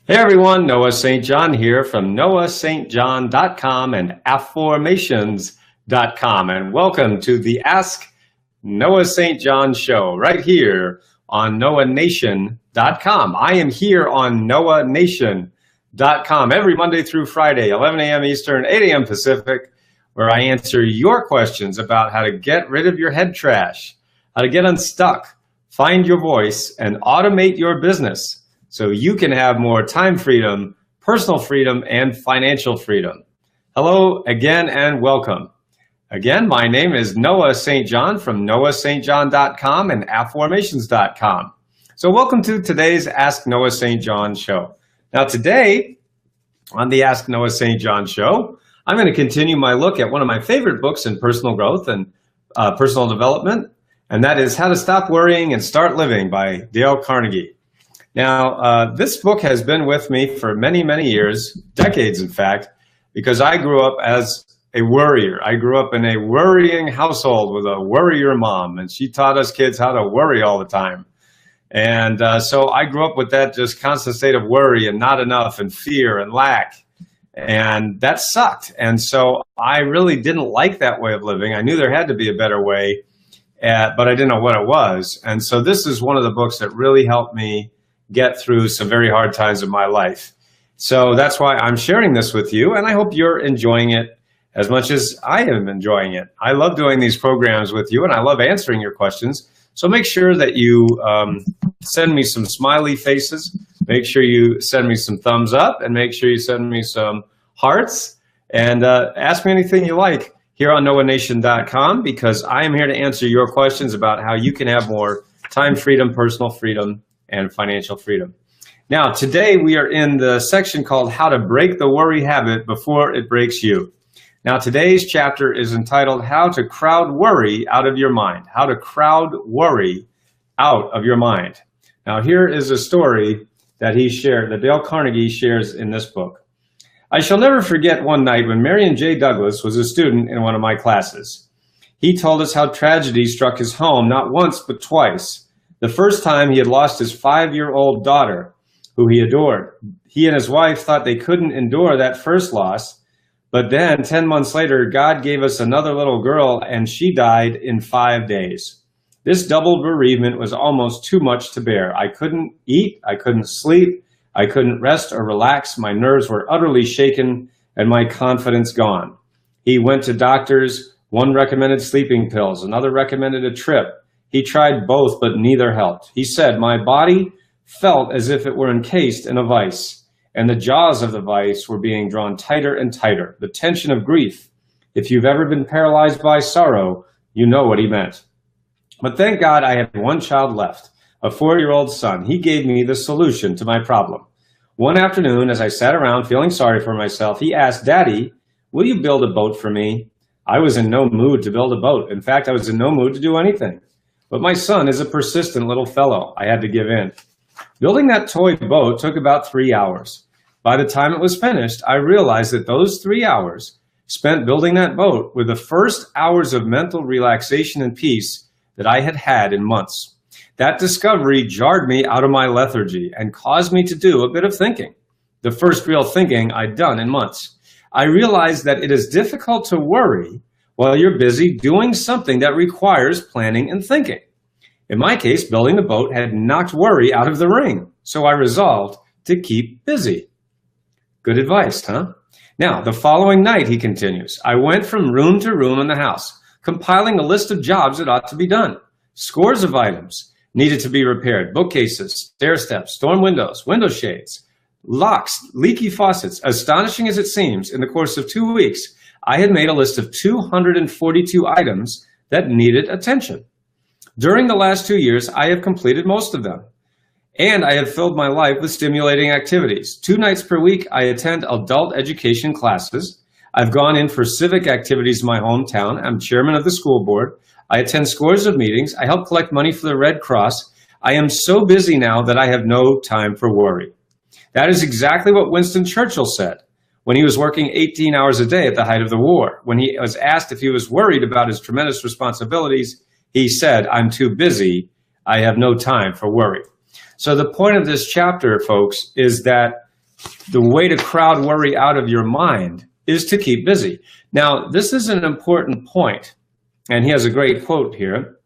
Hey everyone, Noah St. John here from noahstjohn.com and affirmations.com, and welcome to the Ask Noah St. John show right here on noahnation.com. I am here on noahnation.com every Monday through Friday, 11 a.m. Eastern, 8 a.m. Pacific, where I answer your questions about how to get rid of your head trash, how to get unstuck, find your voice, and automate your business so you can have more time freedom, personal freedom, and financial freedom. Hello again and welcome. Again, my name is Noah St. John from noahnstjohn.com and affirmations.com. So welcome to today's Ask Noah St. John show. Now today, on the Ask Noah St. John show, I'm going to continue my look at one of my favorite books in personal growth and personal development, and that is How to Stop Worrying and Start Living by Dale Carnegie. Now, this book has been with me for many, many years, decades in fact, because I grew up as a worrier. I grew up in a worrying household with a worrier mom, and she taught us kids how to worry all the time. And so I grew up with that just constant state of worry and not enough and fear and lack. And that sucked. And so I really didn't like that way of living. I knew there had to be a better way, but I didn't know what it was. And so this is one of the books that really helped me get through some very hard times of my life. So that's why I'm sharing this with you, and I hope you're enjoying it as much as I am enjoying it. I love doing these programs with you, and I love answering your questions. So make sure that you send me some smiley faces, make sure you send me some thumbs up, and make sure you send me some hearts, and ask me anything you like here on noahnation.com, because I am here to answer your questions about how you can have more time freedom, personal freedom, and financial freedom. Now, today we are in the section called How to Break the Worry Habit Before It Breaks You. Now, today's chapter is entitled How to Crowd Worry Out of Your Mind. How to crowd worry out of your mind. Now, here is a story that Dale Carnegie shares in this book. I shall never forget one night when Marion J. Douglas was a student in one of my classes. He told us how tragedy struck his home not once but twice. The first time he had lost his 5-year-old daughter, who he adored. He and his wife thought they couldn't endure that first loss, but then 10 months later, God gave us another little girl, and she died in 5 days. This double bereavement was almost too much to bear. I couldn't eat, I couldn't sleep, I couldn't rest or relax. My nerves were utterly shaken and my confidence gone. He went to doctors. One recommended sleeping pills, another recommended a trip. He tried both, but neither helped. He said, my body felt as if it were encased in a vice, and the jaws of the vice were being drawn tighter and tighter. The tension of grief. If you've ever been paralyzed by sorrow, you know what he meant. But thank God I had one child left, a 4-year-old son. He gave me the solution to my problem. One afternoon, as I sat around feeling sorry for myself, he asked, Daddy, will you build a boat for me? I was in no mood to build a boat. In fact, I was in no mood to do anything. But my son is a persistent little fellow. I had to give in. Building that toy boat took about 3 hours. By the time it was finished, I realized that those 3 hours spent building that boat were the first hours of mental relaxation and peace that I had had in months. That discovery jarred me out of my lethargy and caused me to do a bit of thinking, the first real thinking I'd done in months. I realized that it is difficult to worry while you're busy doing something that requires planning and thinking. In my case, building the boat had knocked worry out of the ring, so I resolved to keep busy. Good advice, huh? Now, the following night, he continues, I went from room to room in the house, compiling a list of jobs that ought to be done. Scores of items needed to be repaired: bookcases, stair steps, storm windows, window shades, locks, leaky faucets. Astonishing as it seems, in the course of 2 weeks, I had made a list of 242 items that needed attention. During the last 2 years, I have completed most of them, and I have filled my life with stimulating activities. 2 nights per week, I attend adult education classes. I've gone in for civic activities in my hometown. I'm chairman of the school board. I attend scores of meetings. I help collect money for the Red Cross. I am so busy now that I have no time for worry. That is exactly what Winston Churchill said when he was working 18 hours a day at the height of the war. When he was asked if he was worried about his tremendous responsibilities, he said, I'm too busy. I have no time for worry. So the point of this chapter, folks, is that the way to crowd worry out of your mind is to keep busy. Now, this is an important point, and he has a great quote here.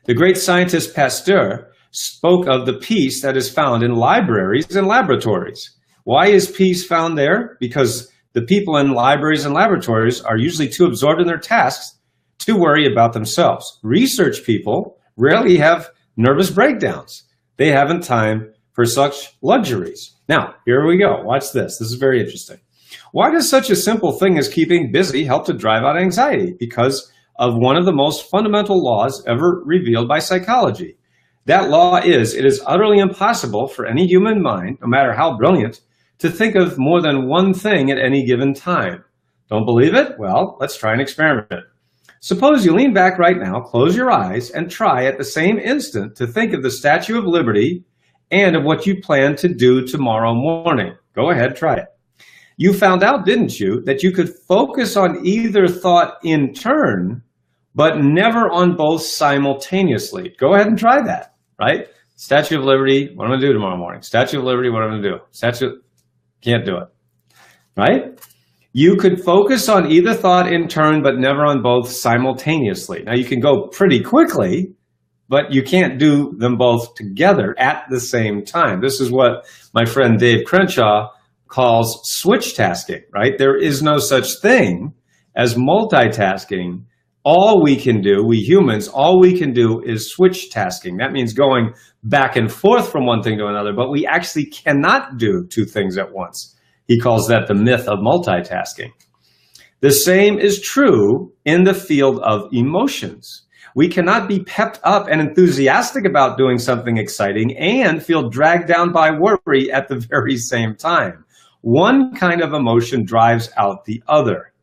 The great scientist Pasteur spoke of the peace that is found in libraries and laboratories. Why is peace found there? Because the people in libraries and laboratories are usually too absorbed in their tasks to worry about themselves. Research people rarely have nervous breakdowns. They haven't time for such luxuries. Now, here we go. Watch this. This is very interesting. Why does such a simple thing as keeping busy help to drive out anxiety? Because of one of the most fundamental laws ever revealed by psychology. That law is, it is utterly impossible for any human mind, no matter how brilliant, to think of more than one thing at any given time. Don't believe it? Well, let's try an experiment. Suppose you lean back right now, close your eyes, and try at the same instant to think of the Statue of Liberty and of what you plan to do tomorrow morning. Go ahead, try it. You found out, didn't you, that you could focus on either thought in turn, but never on both simultaneously. Go ahead and try that, right? Statue of Liberty, what am I going to do tomorrow morning? Statue of Liberty, what am I going to do? Can't do it, right? You could focus on either thought in turn, but never on both simultaneously. Now, you can go pretty quickly, but you can't do them both together at the same time. This is what my friend Dave Crenshaw calls switch tasking, right? There is no such thing as multitasking. All we can do, we humans, all we can do is switch tasking. That means going back and forth from one thing to another, but we actually cannot do two things at once. He calls that the myth of multitasking. The same is true in the field of emotions. We cannot be pepped up and enthusiastic about doing something exciting and feel dragged down by worry at the very same time. One kind of emotion drives out the other.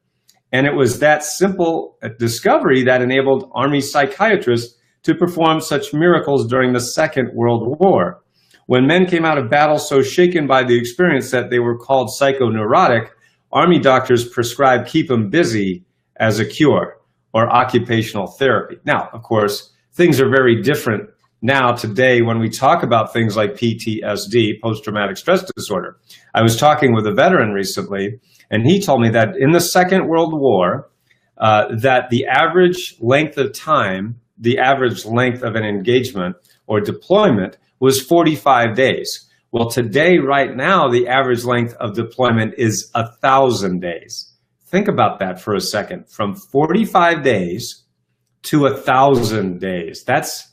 And it was that simple discovery that enabled Army psychiatrists to perform such miracles during the Second World War. When men came out of battle so shaken by the experience that they were called psychoneurotic, Army doctors prescribed keep them busy as a cure, or occupational therapy. Now, of course, things are very different now today when we talk about things like PTSD, post-traumatic stress disorder. I was talking with a veteran recently, and he told me that in the Second World War, that the average length of time, the average length of an engagement or deployment was 45 days. Well, today, right now, the average length of deployment is 1,000 days. Think about that for a second. From 45 days to 1,000 days. That's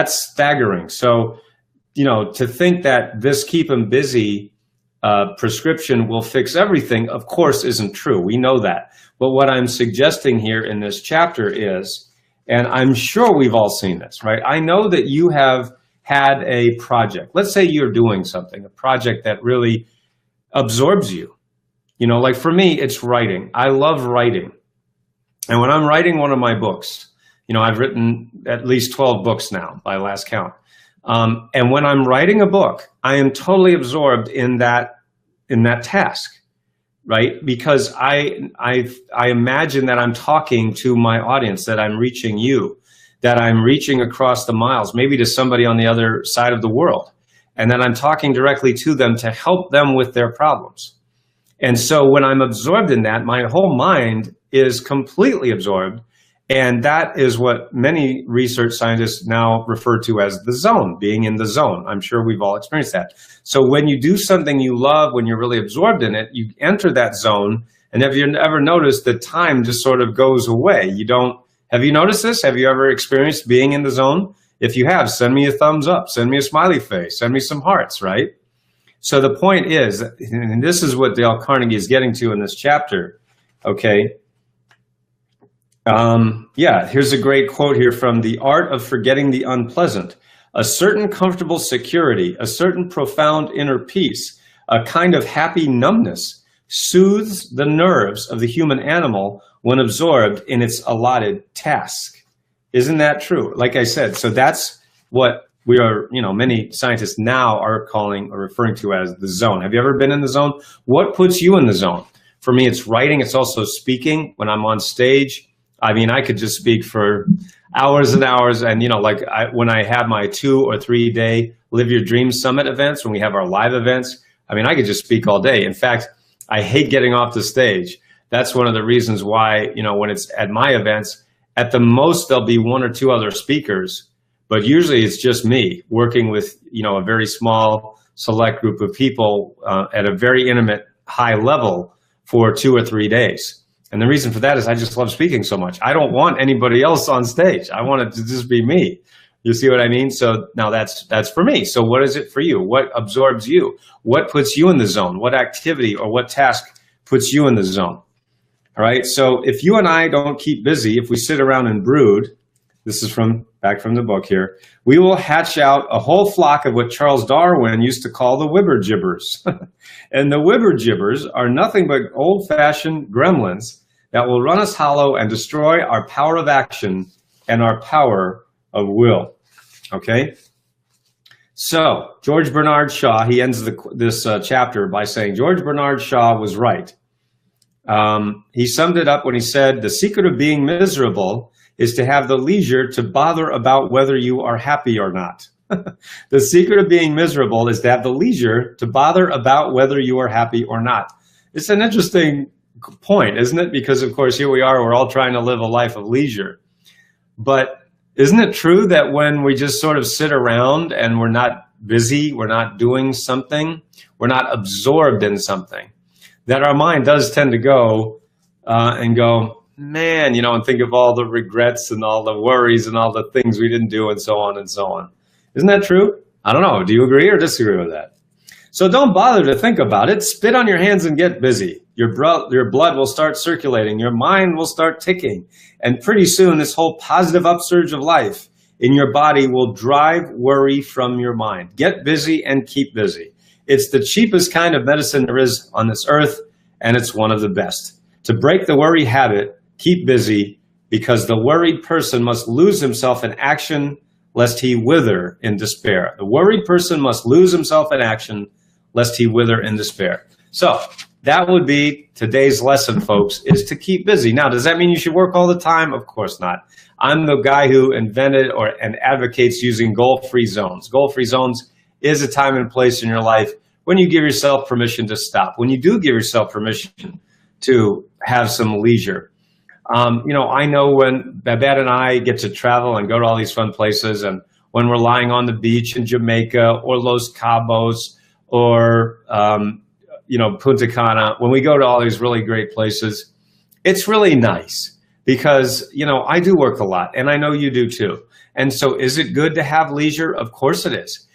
staggering. So, you know, to think that this keep them busy prescription will fix everything, of course, isn't true. We know that. But what I'm suggesting here in this chapter is, and I'm sure we've all seen this, right? I know that you have had a project. Let's say you're doing something, a project that really absorbs you. You know, like for me, it's writing. I love writing. And when I'm writing one of my books, you know, I've written at least 12 books now by last count. And when I'm writing a book, I am totally absorbed in that task, right? Because I imagine that I'm talking to my audience, that I'm reaching you, that I'm reaching across the miles, maybe to somebody on the other side of the world, and that I'm talking directly to them to help them with their problems. And so when I'm absorbed in that, my whole mind is completely absorbed. And that is what many research scientists now refer to as the zone, being in the zone. I'm sure we've all experienced that. So when you do something you love, when you're really absorbed in it, you enter that zone. And have you ever noticed that time just sort of goes away? Have you noticed this? Have you ever experienced being in the zone? If you have, send me a thumbs up, send me a smiley face, send me some hearts, right? So the point is, and this is what Dale Carnegie is getting to in this chapter, okay? Yeah, here's a great quote here from The Art of Forgetting the Unpleasant. A certain comfortable security, a certain profound inner peace, a kind of happy numbness soothes the nerves of the human animal when absorbed in its allotted task. Isn't that true? Like I said, so that's what we are, you know, many scientists now are calling or referring to as the zone. Have you ever been in the zone? What puts you in the zone? For me, it's writing. It's also speaking when I'm on stage. I mean, I could just speak for hours and hours. And, you know, like when I have my 2 or 3 day Live Your Dreams Summit events, when we have our live events, I mean, I could just speak all day. In fact, I hate getting off the stage. That's one of the reasons why, when it's at my events, at the most, there'll be one or two other speakers, but usually it's just me working with, a very small select group of people at a very intimate high level for 2 or 3 days. And the reason for that is I just love speaking so much. I don't want anybody else on stage. I want it to just be me. You see what I mean? So now that's for me. So what is it for you? What absorbs you? What puts you in the zone? What activity or what task puts you in the zone? All right. So if you and I don't keep busy, if we sit around and brood, this is back from the book here, we will hatch out a whole flock of what Charles Darwin used to call the wibbergibbers. And the wibbergibbers are nothing but old-fashioned gremlins that will run us hollow and destroy our power of action and our power of will. Okay? So, George Bernard Shaw, he ends this chapter by saying, George Bernard Shaw was right. He summed it up when he said, the secret of being miserable is to have the leisure to bother about whether you are happy or not. The secret of being miserable is to have the leisure to bother about whether you are happy or not. It's an interesting point, isn't it? Because, of course, here we are, we're all trying to live a life of leisure. But isn't it true that when we just sort of sit around and we're not busy, we're not doing something, we're not absorbed in something, that our mind does tend to go and go, man, and think of all the regrets and all the worries and all the things we didn't do and so on and so on. Isn't that true? I don't know. Do you agree or disagree with that? So don't bother to think about it. Spit on your hands and get busy. Your blood will start circulating. Your mind will start ticking. And pretty soon, this whole positive upsurge of life in your body will drive worry from your mind. Get busy and keep busy. It's the cheapest kind of medicine there is on this earth, and it's one of the best. To break the worry habit, keep busy, because the worried person must lose himself in action lest he wither in despair. The worried person must lose himself in action lest he wither in despair. So that would be today's lesson, folks, is to keep busy. Now, does that mean you should work all the time? Of course not. I'm the guy who invented and advocates using goal-free zones. Goal-free zones is a time and place in your life when you give yourself permission to stop, when you do give yourself permission to have some leisure. I know when Babette and I get to travel and go to all these fun places, and when we're lying on the beach in Jamaica or Los Cabos or, Punta Cana, when we go to all these really great places, it's really nice because, I do work a lot and I know you do too. And so is it good to have leisure? Of course it is.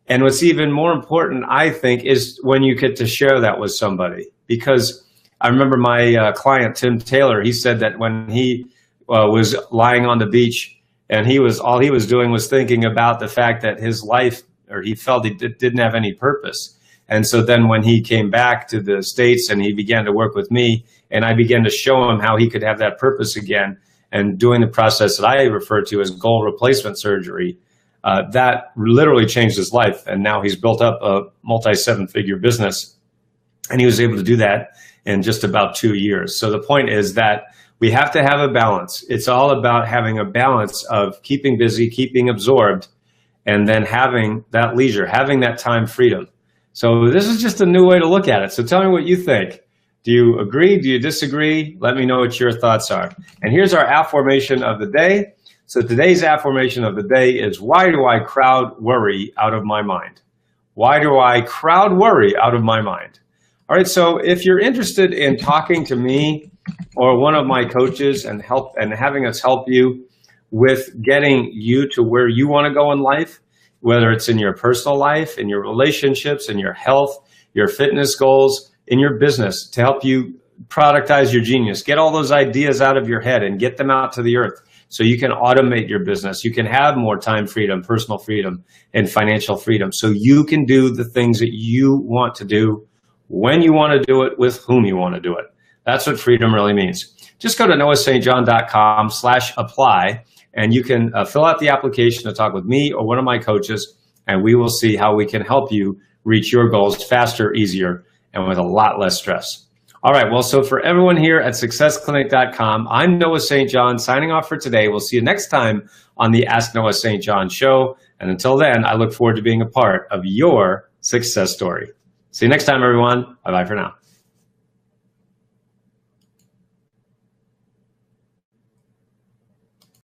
And what's even more important, I think, is when you get to share that with somebody, because I remember my client, Tim Taylor, he said that when he was lying on the beach and all he was doing was thinking about the fact that his life, or he felt he didn't have any purpose. And so then when he came back to the States and he began to work with me and I began to show him how he could have that purpose again and doing the process that I refer to as goal replacement surgery, that literally changed his life. And now he's built up a multi-7-figure business, and he was able to do that in just about 2 years. So the point is that we have to have a balance. It's all about having a balance of keeping busy, keeping absorbed, and then having that leisure, having that time freedom. So this is just a new way to look at it. So tell me what you think. Do you agree? Do you disagree? Let me know what your thoughts are. And here's our affirmation of the day. So today's affirmation of the day is, why do I crowd worry out of my mind? Why do I crowd worry out of my mind? All right, so if you're interested in talking to me or one of my coaches and having us help you with getting you to where you want to go in life, whether it's in your personal life, in your relationships, in your health, your fitness goals, in your business, to help you productize your genius, get all those ideas out of your head and get them out to the earth so you can automate your business. You can have more time freedom, personal freedom, and financial freedom, so you can do the things that you want to do, when you want to do it, with whom you want to do it. That's what freedom really means. Just go to noahstjohn.com/apply, and you can fill out the application to talk with me or one of my coaches, and we will see how we can help you reach your goals faster, easier, and with a lot less stress. All right, well, so for everyone here at successclinic.com, I'm Noah St. John signing off for today. We'll see you next time on the Ask Noah St. John show. And until then, I look forward to being a part of your success story. See you next time, everyone. Bye-bye for now.